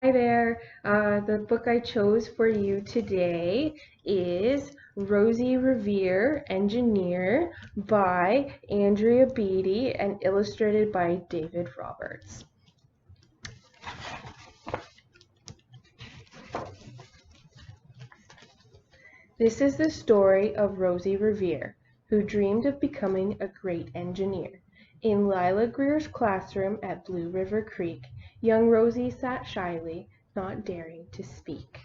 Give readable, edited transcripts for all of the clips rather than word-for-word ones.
Hi there. The book I chose for you today is Rosie Revere, Engineer by Andrea Beatty and illustrated by David Roberts. This is the story of Rosie Revere, who dreamed of becoming a great engineer. In Lila Greer's classroom at Blue River Creek, young Rosie sat shyly, not daring to speak.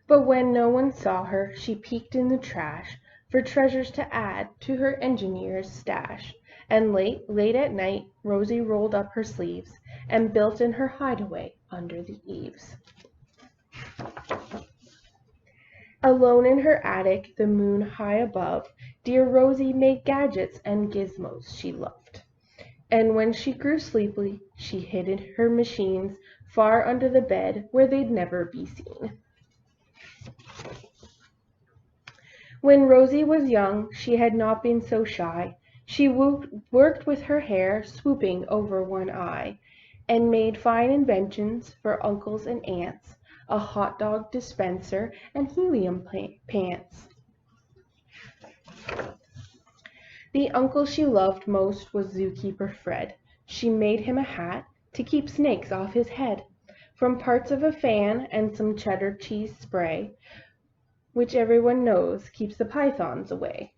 But when no one saw her, she peeked in the trash for treasures to add to her engineer's stash. And late at night, Rosie rolled up her sleeves and built in her hideaway under the eaves. Alone in her attic, the moon high above, dear Rosie made gadgets and gizmos she loved. And when she grew sleepy, she hid her machines far under the bed where they'd never be seen. When Rosie was young, she had not been so shy. She worked with her hair swooping over one eye, and made fine inventions for uncles and aunts, a hot dog dispenser and helium pants. The uncle she loved most was Zookeeper Fred. She made him a hat to keep snakes off his head, from parts of a fan and some cheddar cheese spray, which everyone knows keeps the pythons away.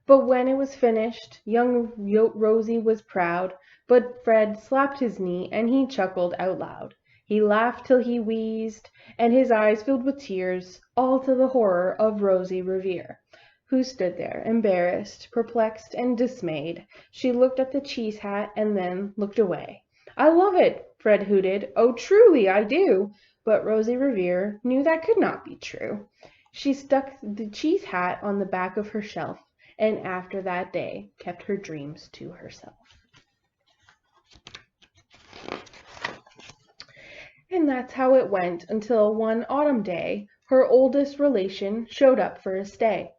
But when it was finished, young Rosie was proud, but Fred slapped his knee and he chuckled out loud. He laughed till he wheezed, and his eyes filled with tears, all to the horror of Rosie Revere, who stood there, embarrassed, perplexed, and dismayed. She looked at the cheese hat and then looked away. "I love it," Fred hooted. "Oh, truly, I do." But Rosie Revere knew that could not be true. She stuck the cheese hat on the back of her shelf, and after that day kept her dreams to herself. And that's how it went until one autumn day her oldest relation showed up for a stay.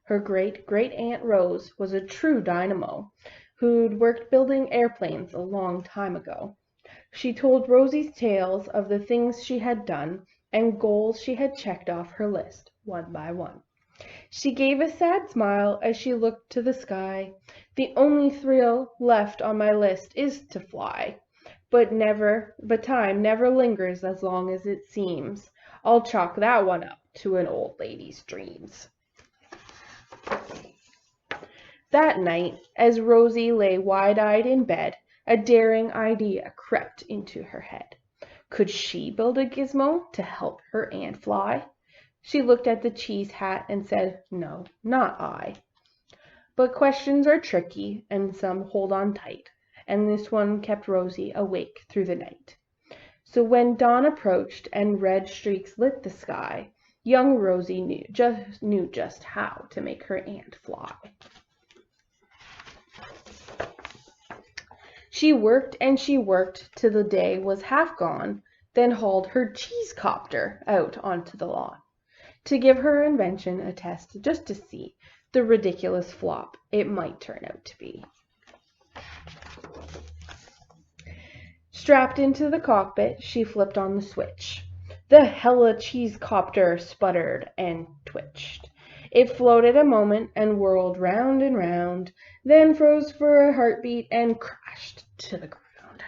Her great-great-aunt Rose was a true dynamo who'd worked building airplanes a long time ago. She told Rosie's tales of the things she had done and goals she had checked off her list, one by one. She gave a sad smile as she looked to the sky. "The only thrill left on my list is to fly. But time never lingers as long as it seems. I'll chalk that one up to an old lady's dreams." That night, as Rosie lay wide-eyed in bed, a daring idea crept into her head. Could she build a gizmo to help her aunt fly? She looked at the cheese hat and said, "No, not I." But questions are tricky, and some hold on tight, and this one kept Rosie awake through the night. So when dawn approached and red streaks lit the sky, young Rosie knew just how to make her aunt fly. She worked and she worked till the day was half gone, then hauled her cheese copter out onto the lawn, to give her invention a test just to see the ridiculous flop it might turn out to be. Strapped into the cockpit, she flipped on the switch. The hella cheese copter sputtered and twitched. It floated a moment and whirled round and round, then froze for a heartbeat and crashed to the ground.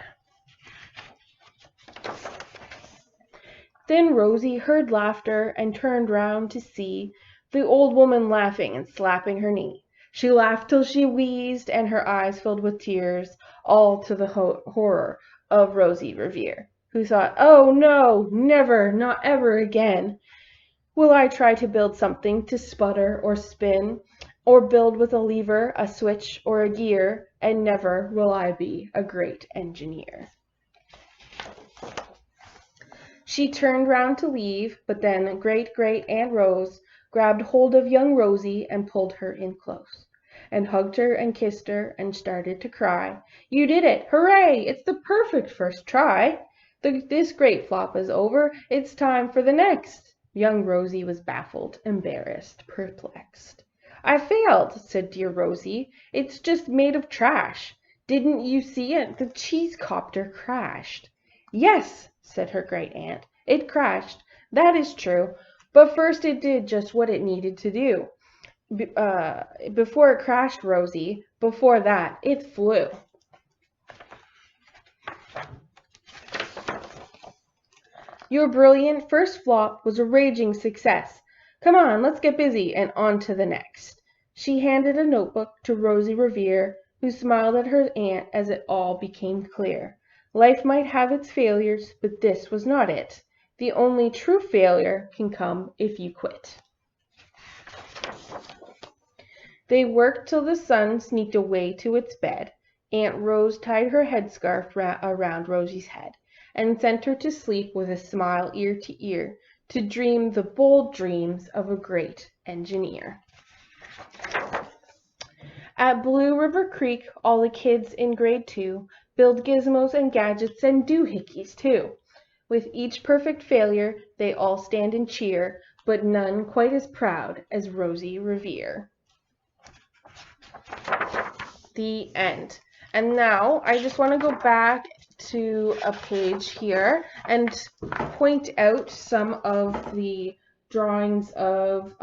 Then Rosie heard laughter and turned round to see the old woman laughing and slapping her knee. She laughed till she wheezed, and her eyes filled with tears, all to the horror of Rosie Revere, who thought, "Oh no, never, not ever again will I try to build something to sputter or spin, or build with a lever, a switch, or a gear, and never will I be a great engineer." She turned round to leave, but then Great-Great-Aunt Rose grabbed hold of young Rosie and pulled her in close, and hugged her and kissed her and started to cry. "You did it! Hooray! It's the perfect first try! This great flop is over. It's time for the next." Young Rosie was baffled, embarrassed, perplexed. "I failed," said dear Rosie. "It's just made of trash. Didn't you see it? The cheese copter crashed. Yes, said her great aunt. It crashed. That is true. But first it did just what it needed to do. Before it crashed, Rosie, before that, it flew. Your brilliant first flop was a raging success. Come on, let's get busy and on to the next. She handed a notebook to Rosie Revere, who smiled at her aunt as it all became clear. Life might have its failures, but this was not it. The only true failure can come if you quit. They worked till the sun sneaked away to its bed. Aunt Rose tied her headscarf around Rosie's head and sent her to sleep with a smile ear to ear, to dream the bold dreams of a great engineer. At Blue River Creek, all the kids in grade 2 build gizmos and gadgets and doohickeys too. With each perfect failure, they all stand and cheer, but none quite as proud as Rosie Revere. The end. And now I just want to go back to a page here and point out some of the drawings of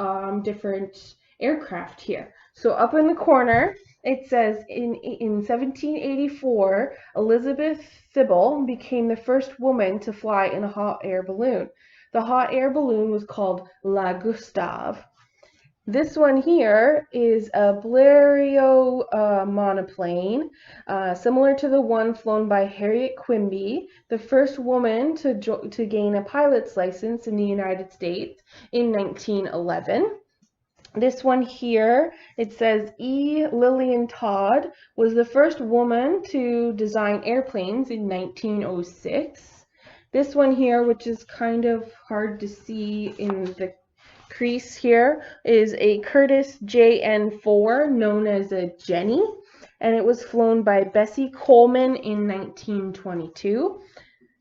different aircraft here. So up in the corner, it says in 1784, Elizabeth Thibault became the first woman to fly in a hot air balloon. The hot air balloon was called La Gustave. This one here is a Blériot monoplane, similar to the one flown by Harriet Quimby, the first woman to gain a pilot's license in the United States in 1911. This one here, it says E. Lillian Todd was the first woman to design airplanes in 1906. This one here, which is kind of hard to see in the crease here, is a Curtiss JN4 known as a Jenny, and it was flown by Bessie Coleman in 1922.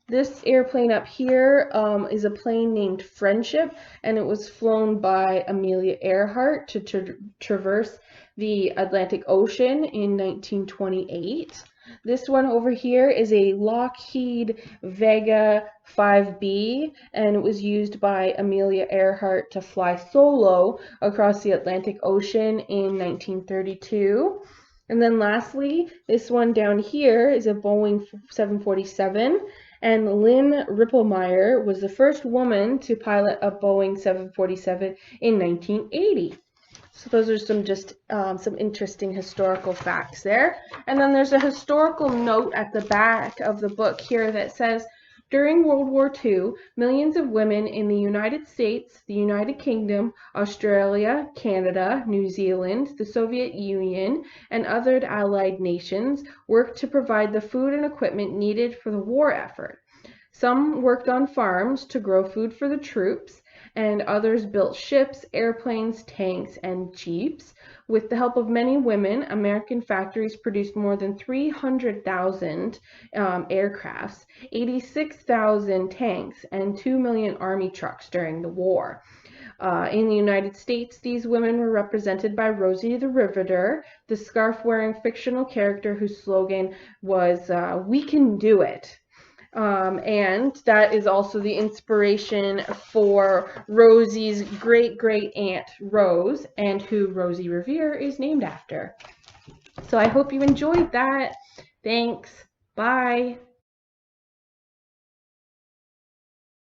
This airplane up here is a plane named Friendship, and it was flown by Amelia Earhart to traverse the Atlantic Ocean in 1928. This one over here is a Lockheed Vega 5B, and it was used by Amelia Earhart to fly solo across the Atlantic Ocean in 1932. And then lastly, this one down here is a Boeing 747, and Lynn Ripplemeyer was the first woman to pilot a Boeing 747 in 1980. So those are some interesting historical facts there. And then there's a historical note at the back of the book here that says, during World War II, millions of women in the United States, the United Kingdom, Australia, Canada, New Zealand, the Soviet Union, and other allied nations worked to provide the food and equipment needed for the war effort. Some worked on farms to grow food for the troops, and others built ships, airplanes, tanks, and jeeps. With the help of many women, American factories produced more than 300,000 aircrafts, 86,000 tanks, and 2 million army trucks during the war. In the United States, these women were represented by Rosie the Riveter, the scarf-wearing fictional character whose slogan was, "We can do it." And that is also the inspiration for Rosie's great-great-aunt Rose, and who Rosie Revere is named after. So I hope you enjoyed that. Thanks. Bye.